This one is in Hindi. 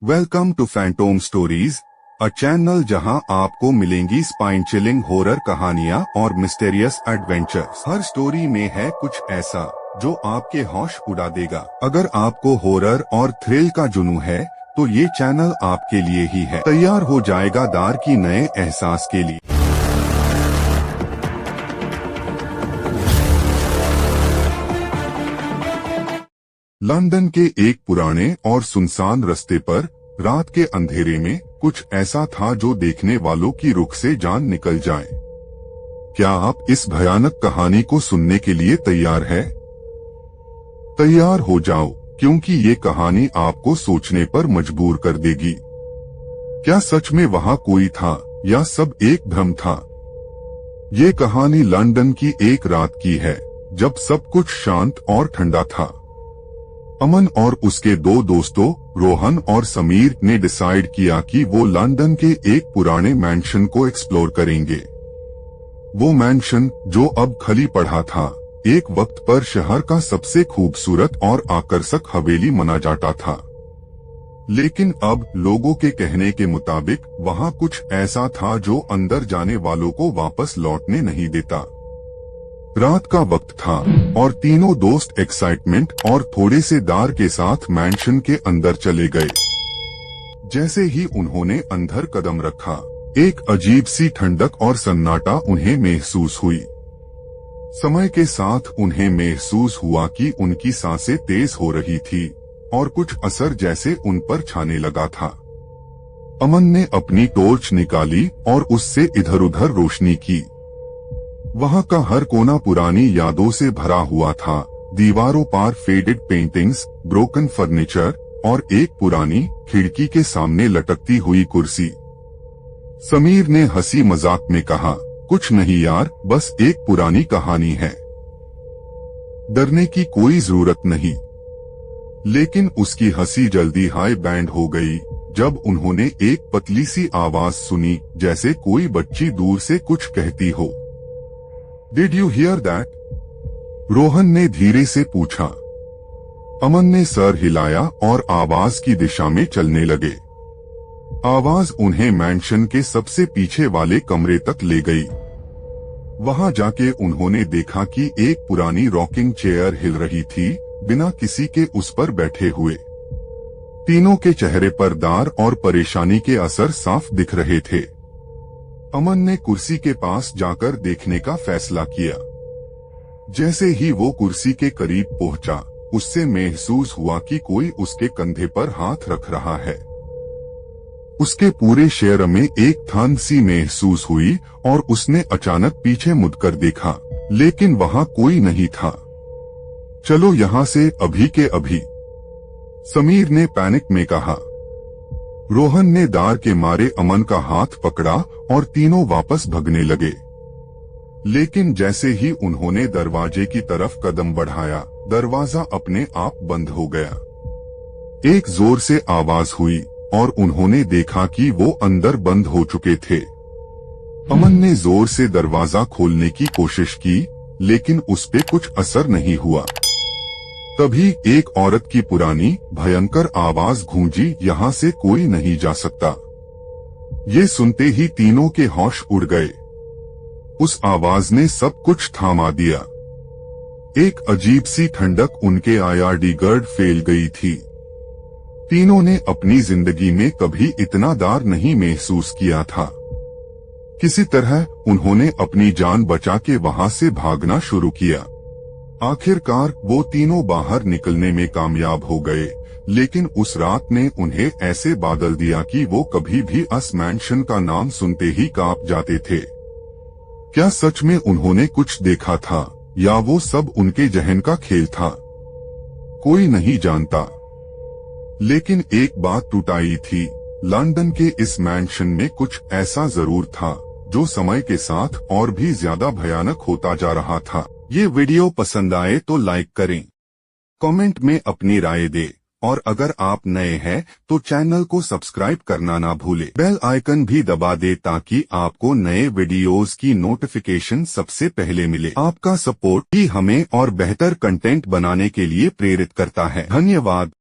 Welcome to phantom stories, a channel जहां आपको मिलेंगी स्पाइन चिलिंग हॉरर कहानियां और मिस्टेरियस एडवेंचर्स। हर स्टोरी में है कुछ ऐसा जो आपके होश उड़ा देगा। अगर आपको हॉरर और थ्रिल का जुनून है तो ये चैनल आपके लिए ही है। तैयार हो जाएगा दार की नए एहसास के लिए। लंदन के एक पुराने और सुनसान रास्ते पर रात के अंधेरे में कुछ ऐसा था जो देखने वालों की रुख से जान निकल जाए। क्या आप इस भयानक कहानी को सुनने के लिए तैयार है? तैयार हो जाओ, क्योंकि ये कहानी आपको सोचने पर मजबूर कर देगी। क्या सच में वहाँ कोई था या सब एक भ्रम था? ये कहानी लंदन की एक रात की है जब सब कुछ शांत और ठंडा था। अमन और उसके दो दोस्तों रोहन और समीर ने डिसाइड किया कि वो लंदन के एक पुराने मैंशन को एक्सप्लोर करेंगे। वो मैंशन जो अब खाली पड़ा था, एक वक्त पर शहर का सबसे खूबसूरत और आकर्षक हवेली माना जाता था। लेकिन अब लोगों के कहने के मुताबिक वहाँ कुछ ऐसा था जो अंदर जाने वालों को वापस लौटने नहीं देता। रात का वक्त था और तीनों दोस्त एक्साइटमेंट और थोड़े से डर के साथ मैंशन के अंदर चले गए। जैसे ही उन्होंने अंदर कदम रखा, एक अजीब सी ठंडक और सन्नाटा उन्हें महसूस हुई। समय के साथ उन्हें महसूस हुआ कि उनकी सांसें तेज हो रही थी और कुछ असर जैसे उन पर छाने लगा था। अमन ने अपनी टॉर्च निकाली और उससे इधर उधर रोशनी की। वहाँ का हर कोना पुरानी यादों से भरा हुआ था। दीवारों पर फेडेड पेंटिंग्स, ब्रोकन फर्नीचर और एक पुरानी खिड़की के सामने लटकती हुई कुर्सी। समीर ने हंसी मजाक में कहा, कुछ नहीं यार, बस एक पुरानी कहानी है, डरने की कोई जरूरत नहीं। लेकिन उसकी हंसी जल्दी हाई बैंड हो गई जब उन्होंने एक पतली सी आवाज सुनी, जैसे कोई बच्ची दूर से कुछ कहती हो। Did you hear that? Rohan ने धीरे से पूछा। अमन ने सर हिलाया और आवाज की दिशा में चलने लगे। आवाज उन्हें मैंशन के सबसे पीछे वाले कमरे तक ले गई। वहां जाके उन्होंने देखा कि एक पुरानी रॉकिंग चेयर हिल रही थी, बिना किसी के उस पर बैठे हुए। तीनों के चेहरे पर डर और परेशानी के असर साफ दिख रहे थे। अमन ने कुर्सी के पास जाकर देखने का फैसला किया। जैसे ही वो कुर्सी के करीब पहुंचा, उससे महसूस हुआ कि कोई उसके कंधे पर हाथ रख रहा है। उसके पूरे शरीर में एक ठंड सी महसूस हुई और उसने अचानक पीछे मुड़कर देखा, लेकिन वहाँ कोई नहीं था। चलो यहाँ से अभी के अभी, समीर ने पैनिक में कहा। रोहन ने डर के मारे अमन का हाथ पकड़ा और तीनों वापस भगने लगे। लेकिन जैसे ही उन्होंने दरवाजे की तरफ कदम बढ़ाया, दरवाजा अपने आप बंद हो गया। एक जोर से आवाज हुई और उन्होंने देखा कि वो अंदर बंद हो चुके थे। अमन ने जोर से दरवाजा खोलने की कोशिश की, लेकिन उस पे कुछ असर नहीं हुआ। तभी एक औरत की पुरानी भयंकर आवाज गूंजी, यहाँ से कोई नहीं जा सकता। ये सुनते ही तीनों के होश उड़ गए। उस आवाज ने सब कुछ थामा दिया। एक अजीब सी ठंडक उनके आईआरडी गर्ड फैल गई थी। तीनों ने अपनी जिंदगी में कभी इतना डर नहीं महसूस किया था। किसी तरह उन्होंने अपनी जान बचा के वहां से भागना शुरू किया। आखिरकार वो तीनों बाहर निकलने में कामयाब हो गए, लेकिन उस रात ने उन्हें ऐसे बादल दिया कि वो कभी भी अस मैंशन का नाम सुनते ही कांप जाते थे। क्या सच में उन्होंने कुछ देखा था या वो सब उनके जहन का खेल था? कोई नहीं जानता। लेकिन एक बात टूटाई थी, लंदन के इस मैंशन में कुछ ऐसा जरूर था जो समय के साथ और भी ज्यादा भयानक होता जा रहा था। ये वीडियो पसंद आए तो लाइक करें, कमेंट में अपनी राय दें और अगर आप नए हैं तो चैनल को सब्सक्राइब करना ना भूलें। बेल आइकन भी दबा दें ताकि आपको नए वीडियोस की नोटिफिकेशन सबसे पहले मिले। आपका सपोर्ट ही हमें और बेहतर कंटेंट बनाने के लिए प्रेरित करता है। धन्यवाद।